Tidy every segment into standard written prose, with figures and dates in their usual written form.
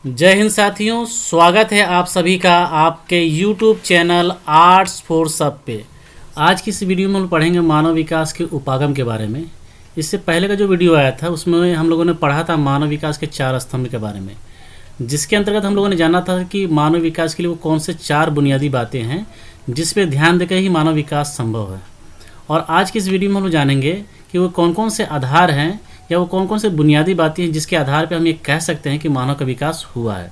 जय हिंद साथियों, स्वागत है आप सभी का आपके YouTube चैनल आर्ट्स फॉर सब पे। आज की इस वीडियो में हम पढ़ेंगे मानव विकास के उपागम के बारे में। इससे पहले का जो वीडियो आया था उसमें हम लोगों ने पढ़ा था मानव विकास के 4 स्तंभ के बारे में, जिसके अंतर्गत हम लोगों ने जाना था कि मानव विकास के लिए वो कौन से 4 बुनियादी बातें हैं जिस पे ध्यान देकर ही मानव विकास संभव है। और आज की इस वीडियो में हम लोग जानेंगे कि वो कौन कौन से आधार हैं या वो कौन कौन से बुनियादी बातें हैं जिसके आधार पर हम ये कह सकते हैं कि मानव का विकास हुआ है।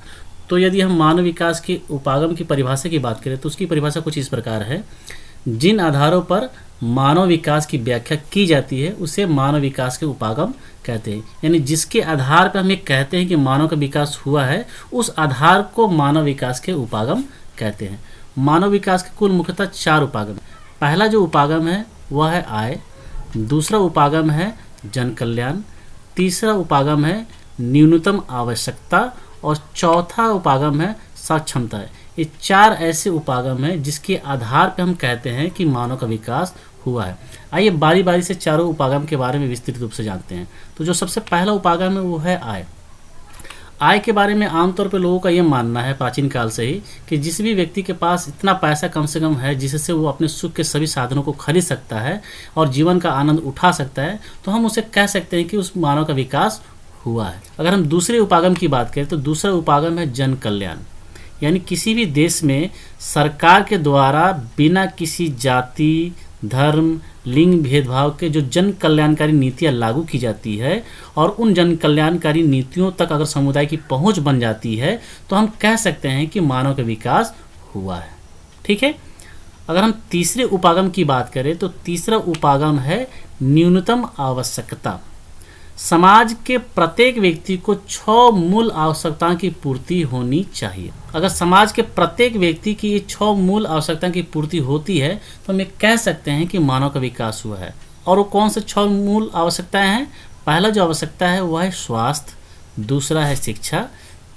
तो यदि हम मानव विकास के उपागम की परिभाषा की बात करें तो उसकी परिभाषा कुछ इस प्रकार है। जिन आधारों पर मानव विकास की व्याख्या की जाती है उसे मानव विकास के उपागम कहते हैं। यानी जिसके आधार पर हम ये कहते हैं कि मानव का विकास हुआ है उस आधार को मानव विकास के उपागम कहते हैं। मानव विकास के कुल मुख्यतः 4 उपागम। पहला जो उपागम है वह है आय, दूसरा उपागम है जन कल्याण, तीसरा उपागम है न्यूनतम आवश्यकता और चौथा उपागम है सक्षमता। ये 4 ऐसे उपागम हैं जिसके आधार पर हम कहते हैं कि मानव का विकास हुआ है। आइए बारी बारी से चारों उपागम के बारे में विस्तृत रूप से जानते हैं। तो जो सबसे पहला उपागम है वो है आय। आय के बारे में आमतौर पर लोगों का ये मानना है प्राचीन काल से ही कि जिस भी व्यक्ति के पास इतना पैसा कम से कम है जिससे वो अपने सुख के सभी साधनों को खरीद सकता है और जीवन का आनंद उठा सकता है, तो हम उसे कह सकते हैं कि उस मानव का विकास हुआ है। अगर हम दूसरे उपागम की बात करें तो दूसरा उपागम है जन कल्याण। यानी किसी भी देश में सरकार के द्वारा बिना किसी जाति, धर्म, लिंग भेदभाव के जो जन कल्याणकारी नीतियाँ लागू की जाती है और उन जन कल्याणकारी नीतियों तक अगर समुदाय की पहुंच बन जाती है तो हम कह सकते हैं कि मानव का विकास हुआ है। ठीक है। अगर हम तीसरे उपागम की बात करें तो तीसरा उपागम है न्यूनतम आवश्यकता। समाज के प्रत्येक व्यक्ति को 6 मूल आवश्यकताओं की पूर्ति होनी चाहिए। अगर समाज के प्रत्येक व्यक्ति की ये 6 मूल आवश्यकताओं की पूर्ति होती है तो हम ये कह सकते हैं कि मानव का विकास हुआ है। और वो कौन से 6 मूल आवश्यकताएं हैं? पहला जो आवश्यकता है वह है स्वास्थ्य, दूसरा है शिक्षा,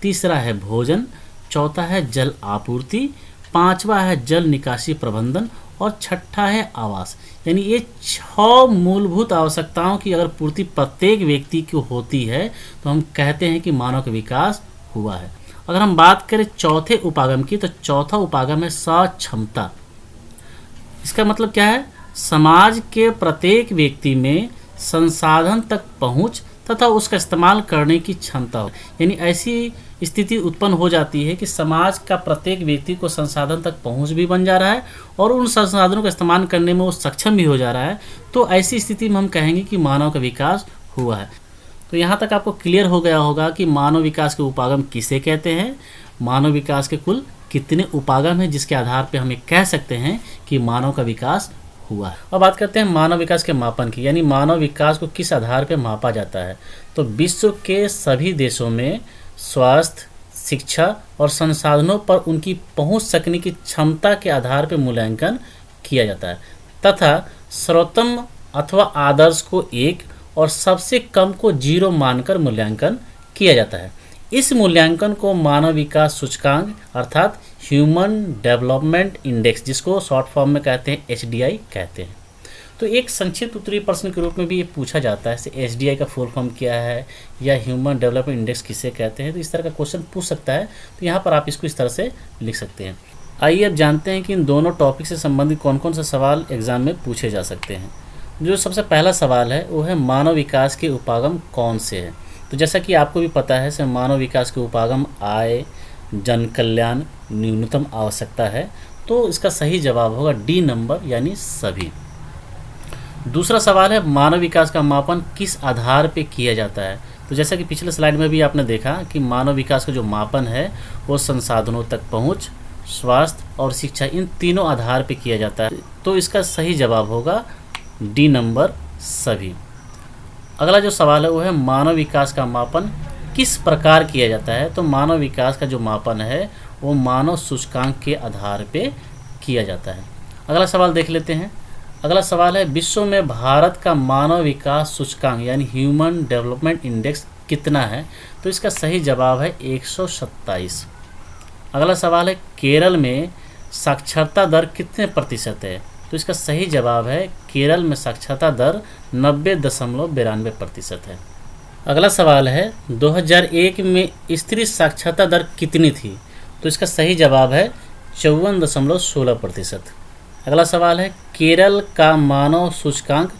तीसरा है भोजन, चौथा है जल आपूर्ति, पांचवा है जल निकासी प्रबंधन और छठा है आवास। यानी ये 6 मूलभूत आवश्यकताओं की अगर पूर्ति प्रत्येक व्यक्ति को होती है तो हम कहते हैं कि मानव का विकास हुआ है। अगर हम बात करें चौथे उपागम की तो चौथा उपागम है सक्षमता। इसका मतलब क्या है? समाज के प्रत्येक व्यक्ति में संसाधन तक पहुंच तथा उसका इस्तेमाल करने की क्षमता हो। यानी ऐसी स्थिति उत्पन्न हो जाती है कि समाज का प्रत्येक व्यक्ति को संसाधन तक पहुंच भी बन जा रहा है और उन संसाधनों का इस्तेमाल करने में वो सक्षम भी हो जा रहा है। तो ऐसी स्थिति में हम कहेंगे कि मानव का विकास हुआ है। तो यहाँ तक आपको क्लियर हो गया होगा कि मानव विकास के उपागम किसे कहते हैं, मानव विकास के कुल कितने उपागम हैं जिसके आधार पर हम ये कह सकते हैं कि मानव का विकास हुआ है। अब बात करते हैं मानव विकास के मापन की। यानी मानव विकास को किस आधार पर मापा जाता है। तो विश्व के सभी देशों में स्वास्थ्य, शिक्षा और संसाधनों पर उनकी पहुंच सकने की क्षमता के आधार पर मूल्यांकन किया जाता है तथा सर्वोत्तम अथवा आदर्श को 1 और सबसे कम को 0 मानकर मूल्यांकन किया जाता है। इस मूल्यांकन को मानव विकास सूचकांक अर्थात ह्यूमन डेवलपमेंट इंडेक्स, जिसको शॉर्ट फॉर्म में कहते हैं HDI कहते हैं। तो एक संक्षिप्त उत्तरीय प्रश्न के रूप में भी ये पूछा जाता है HDI का फुल फॉर्म क्या है या ह्यूमन डेवलपमेंट इंडेक्स किसे कहते हैं। तो इस तरह का क्वेश्चन पूछ सकता है। तो यहाँ पर आप इसको इस तरह से लिख सकते हैं। आइए अब जानते हैं कि इन दोनों टॉपिक से संबंधित कौन कौन से सवाल एग्जाम में पूछे जा सकते हैं। जो सबसे पहला सवाल है वो है मानव विकास के उपागम कौन से हैं। तो जैसा कि आपको भी पता है मानव विकास के उपागम आय, जन कल्याण, न्यूनतम आवश्यकता है। तो इसका सही जवाब होगा D नंबर यानी सभी। दूसरा सवाल है मानव विकास का मापन किस आधार पे किया जाता है। तो जैसा कि पिछले स्लाइड में भी आपने देखा कि मानव विकास का जो मापन है वो संसाधनों तक पहुंच, स्वास्थ्य और शिक्षा, इन तीनों आधार पे किया जाता है। तो इसका सही जवाब होगा D नंबर सभी। अगला जो सवाल है वो है मानव विकास का मापन किस प्रकार किया जाता है। तो मानव विकास का जो मापन है वो मानव सूचकांक के आधार पे किया जाता है। अगला सवाल देख लेते हैं। अगला सवाल है विश्व में भारत का मानव विकास सूचकांक यानी ह्यूमन डेवलपमेंट इंडेक्स कितना है। तो इसका सही जवाब है 127। अगला सवाल है केरल में साक्षरता दर कितने प्रतिशत है। तो इसका सही जवाब है केरल में साक्षरता दर 90.92% है। अगला सवाल है 2001 में स्त्री साक्षरता दर कितनी थी? तो इसका सही जवाब है 54.16%। अगला सवाल है केरल का मानव सूचकांक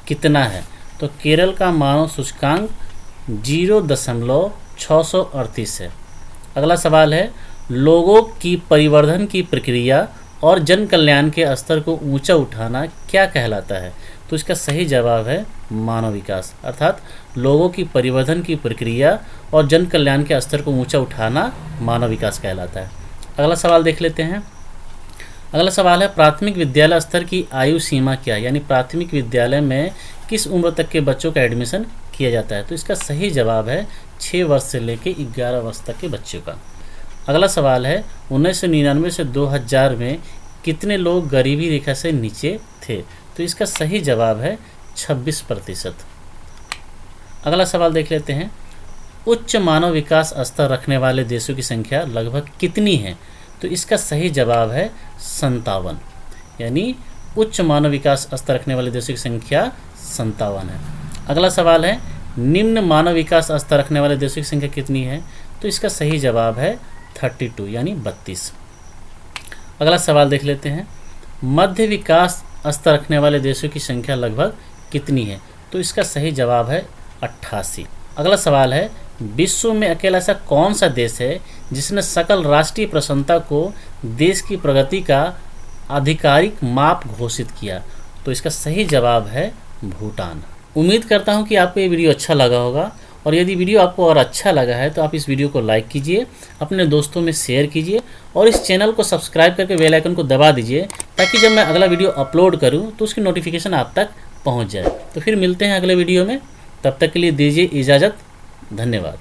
कितना है? तो केरल का मानव सूचकांक 0.638 है। अगला सवाल है लोगों की परिवर्धन की प्रक्रिया और जन कल्याण के स्तर को ऊंचा उठाना क्या कहलाता है? तो इसका सही जवाब है मानव विकास, अर्थात लोगों की परिवर्धन की प्रक्रिया और जन कल्याण के स्तर को ऊंचा उठाना मानव विकास कहलाता है। अगला सवाल देख लेते हैं। अगला सवाल है प्राथमिक विद्यालय स्तर की आयु सीमा क्या है? यानी प्राथमिक विद्यालय में किस उम्र तक के बच्चों का एडमिशन किया जाता है? तो इसका सही जवाब है 6 वर्ष से लेकर 11 वर्ष तक के बच्चों का। अगला सवाल है 1999 से 2000 में कितने लोग गरीबी रेखा से नीचे थे? तो इसका सही जवाब है 26%। अगला सवाल देख लेते हैं उच्च मानव विकास स्तर रखने वाले देशों की संख्या लगभग कितनी है? तो इसका सही जवाब है 57, यानी उच्च मानव विकास स्तर रखने वाले देशों की संख्या 57 है। अगला सवाल है निम्न मानव विकास स्तर रखने वाले देशों की संख्या कितनी है? तो इसका सही जवाब है 32, यानी 32। अगला सवाल देख लेते हैं मध्य विकास स्तर रखने वाले देशों की संख्या लगभग कितनी है? तो इसका सही जवाब है 88। अगला सवाल है विश्व में अकेला ऐसा कौन सा देश है जिसने सकल राष्ट्रीय प्रसन्नता को देश की प्रगति का आधिकारिक माप घोषित किया? तो इसका सही जवाब है भूटान। उम्मीद करता हूं कि आपको ये वीडियो अच्छा लगा होगा, और यदि वीडियो आपको और अच्छा लगा है तो आप इस वीडियो को लाइक कीजिए, अपने दोस्तों में शेयर कीजिए और इस चैनल को सब्सक्राइब करके बेल आइकन को दबा दीजिए, ताकि जब मैं अगला वीडियो अपलोड करूं तो उसकी नोटिफिकेशन आप तक पहुंच जाए। तो फिर मिलते हैं अगले वीडियो में, तब तक के लिए दीजिए इजाज़त। धन्यवाद।